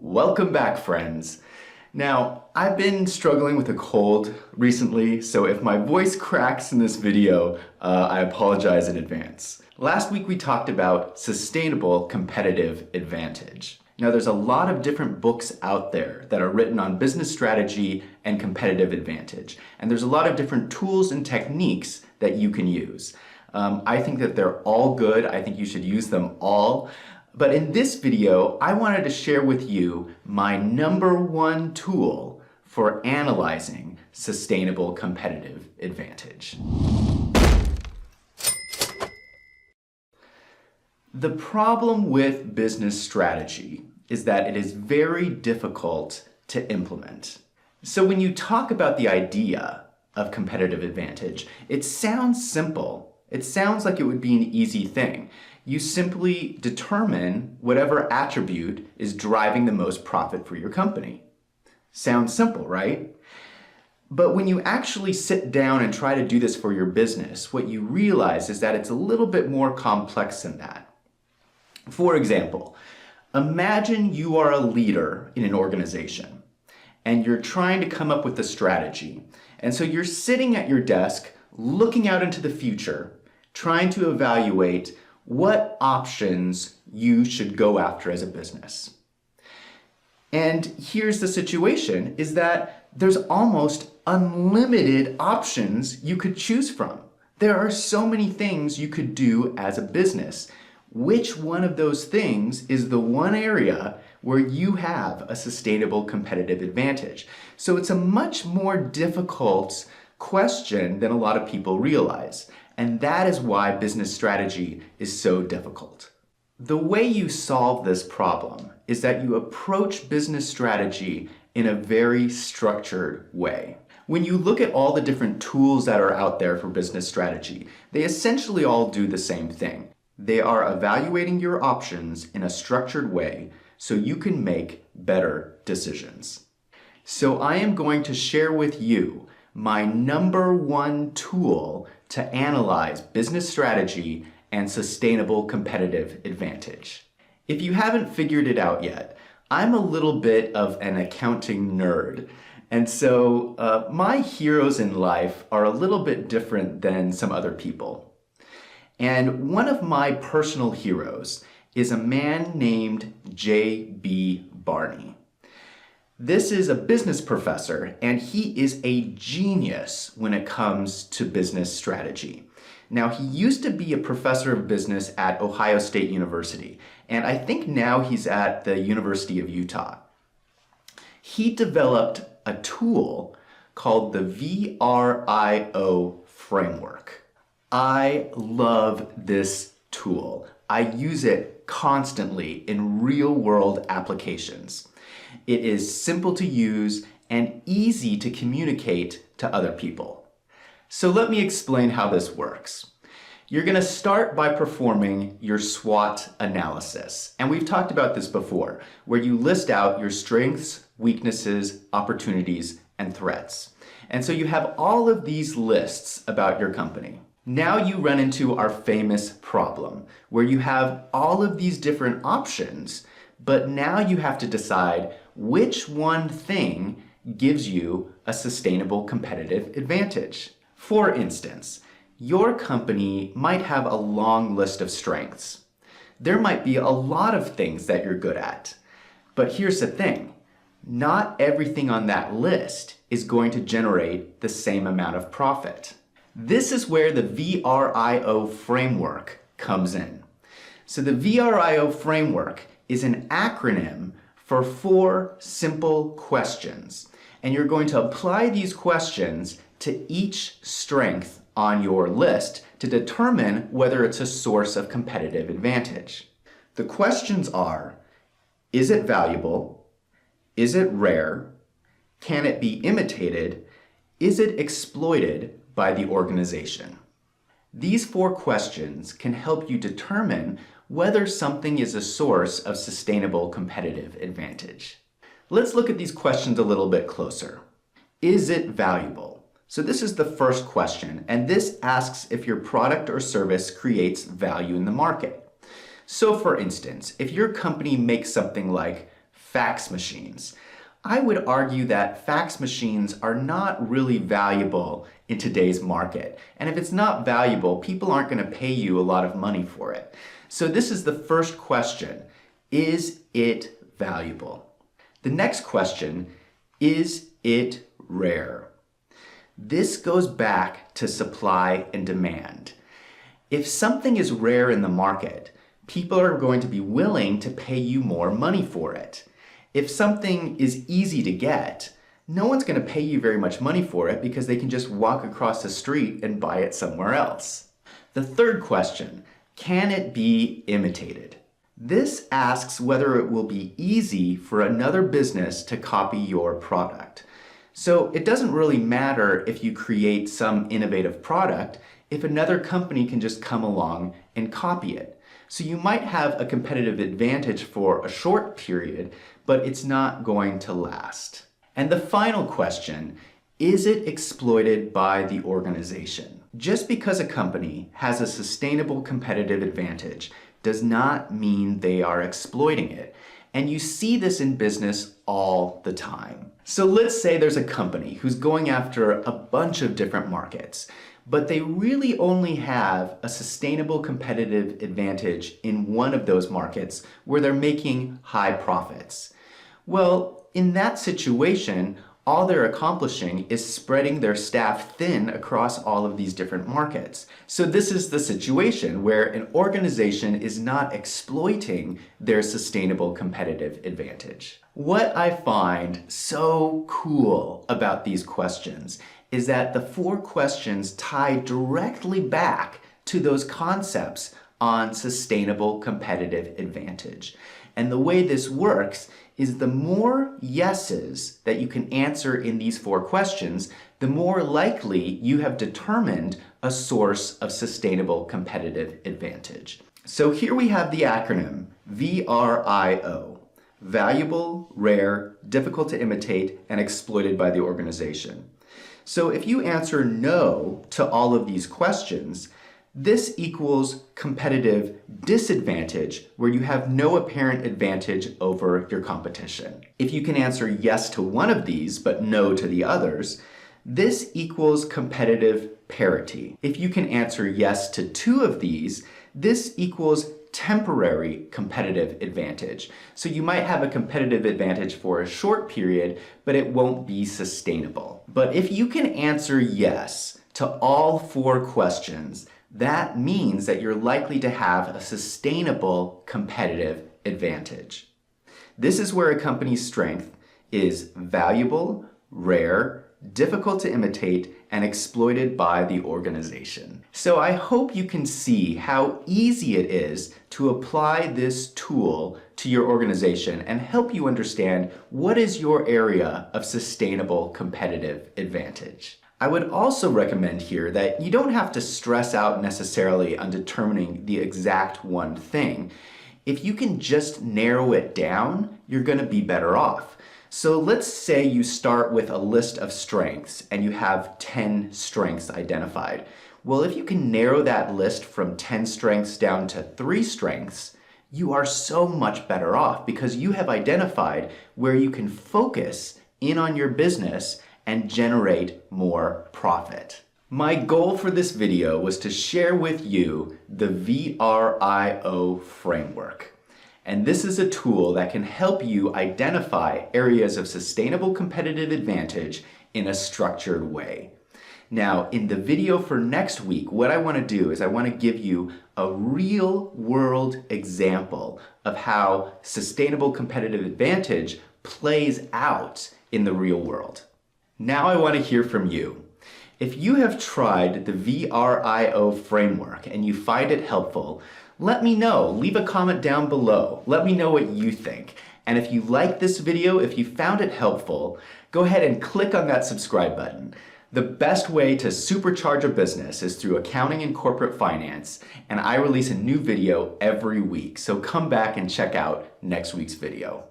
Welcome back, friends. Now, I've been struggling with a cold recently, so if my voice cracks in this video, I apologize in advance. Last week we talked about sustainable competitive advantage. Now, there's a lot of different books out there that are written on business strategy and competitive advantage, and there's a lot of different tools and techniques that you can use. I think that they're all good. I think you should use them all. But in this video, I wanted to share with you my #1 tool for analyzing sustainable competitive advantage. The problem with business strategy is that it is very difficult to implement. So when you talk about the idea of competitive advantage, it sounds simple. It sounds like it would be an easy thing. You simply determine whatever attribute is driving the most profit for your company. Sounds simple, right? But when you actually sit down and try to do this for your business, what you realize is that it's a little bit more complex than that. For example, imagine you are a leader in an organization and you're trying to come up with a strategy. And so you're sitting at your desk, looking out into the future, trying to evaluate what options you should go after as a business. And here's the situation, is that there's almost unlimited options you could choose from. There are so many things you could do as a business. Which one of those things is the one area where you have a sustainable competitive advantage? So it's a much more difficult question than a lot of people realize. And that is why business strategy is so difficult. The way you solve this problem is that you approach business strategy in a very structured way. When you look at all the different tools that are out there for business strategy, they essentially all do the same thing. They are evaluating your options in a structured way so you can make better decisions. So I am going to share with you my #1 tool to analyze business strategy and sustainable competitive advantage. If you haven't figured it out yet, I'm a little bit of an accounting nerd. And so my heroes in life are a little bit different than some other people. And one of my personal heroes is a man named J.B. Barney. This is a business professor, and he is a genius when it comes to business strategy. Now, he used to be a professor of business at Ohio State University, and I think now he's at the University of Utah. He developed a tool called the VRIO framework. I love this tool. I use it constantly in real-world applications. It is simple to use and easy to communicate to other people. So let me explain how this works. You're going to start by performing your SWOT analysis. And we've talked about this before, where you list out your strengths, weaknesses, opportunities, and threats. And so you have all of these lists about your company. Now you run into our famous problem, where you have all of these different options, but now you have to decide which one thing gives you a sustainable competitive advantage. For instance, your company might have a long list of strengths. There might be a lot of things that you're good at. But here's the thing, not everything on that list is going to generate the same amount of profit. This is where the VRIO framework comes in. So the VRIO framework is an acronym for 4 simple questions. And you're going to apply these questions to each strength on your list to determine whether it's a source of competitive advantage. The questions are, is it valuable? Is it rare? Can it be imitated? Is it exploited by the organization? These 4 questions can help you determine whether something is a source of sustainable competitive advantage. Let's look at these questions a little bit closer. Is it valuable? So this is the first question, and this asks if your product or service creates value in the market. So for instance, if your company makes something like fax machines. I would argue that fax machines are not really valuable in today's market. And if it's not valuable, people aren't going to pay you a lot of money for it. So this is the first question. Is it valuable? The next question, is it rare? This goes back to supply and demand. If something is rare in the market, people are going to be willing to pay you more money for it. If something is easy to get, no one's going to pay you very much money for it because they can just walk across the street and buy it somewhere else. The third question, can it be imitated? This asks whether it will be easy for another business to copy your product. So it doesn't really matter if you create some innovative product if another company can just come along and copy it. So you might have a competitive advantage for a short period, but it's not going to last. And the final question, is it exploited by the organization? Just because a company has a sustainable competitive advantage does not mean they are exploiting it. And you see this in business all the time. So let's say there's a company who's going after a bunch of different markets, but they really only have a sustainable competitive advantage in one of those markets where they're making high profits. Well, in that situation, all they're accomplishing is spreading their staff thin across all of these different markets. So this is the situation where an organization is not exploiting their sustainable competitive advantage. What I find so cool about these questions is that the 4 questions tie directly back to those concepts on sustainable competitive advantage. And the way this works is the more yeses that you can answer in these 4 questions, the more likely you have determined a source of sustainable competitive advantage. So here we have the acronym VRIO, valuable, rare, difficult to imitate, and exploited by the organization. So if you answer no to all of these questions, this equals competitive disadvantage, where you have no apparent advantage over your competition. If you can answer yes to one of these, but no to the others, this equals competitive parity. If you can answer yes to 2 of these, this equals temporary competitive advantage. So you might have a competitive advantage for a short period, but it won't be sustainable. But if you can answer yes to all 4 questions, that means that you're likely to have a sustainable competitive advantage. This is where a company's strength is valuable, rare, difficult to imitate, and exploited by the organization. So I hope you can see how easy it is to apply this tool to your organization and help you understand what is your area of sustainable competitive advantage. I would also recommend here that you don't have to stress out necessarily on determining the exact one thing. If you can just narrow it down, you're going to be better off. So let's say you start with a list of strengths and you have 10 strengths identified. Well, if you can narrow that list from 10 strengths down to 3 strengths, you are so much better off because you have identified where you can focus in on your business and generate more profit. My goal for this video was to share with you the VRIO framework. And this is a tool that can help you identify areas of sustainable competitive advantage in a structured way. Now, in the video for next week, what I want to do is I want to give you a real-world example of how sustainable competitive advantage plays out in the real world. Now I want to hear from you. If you have tried the VRIO framework and you find it helpful, let me know. Leave a comment down below. Let me know what you think. And if you like this video, if you found it helpful, go ahead and click on that subscribe button. The best way to supercharge a business is through accounting and corporate finance, and I release a new video every week, so come back and check out next week's video.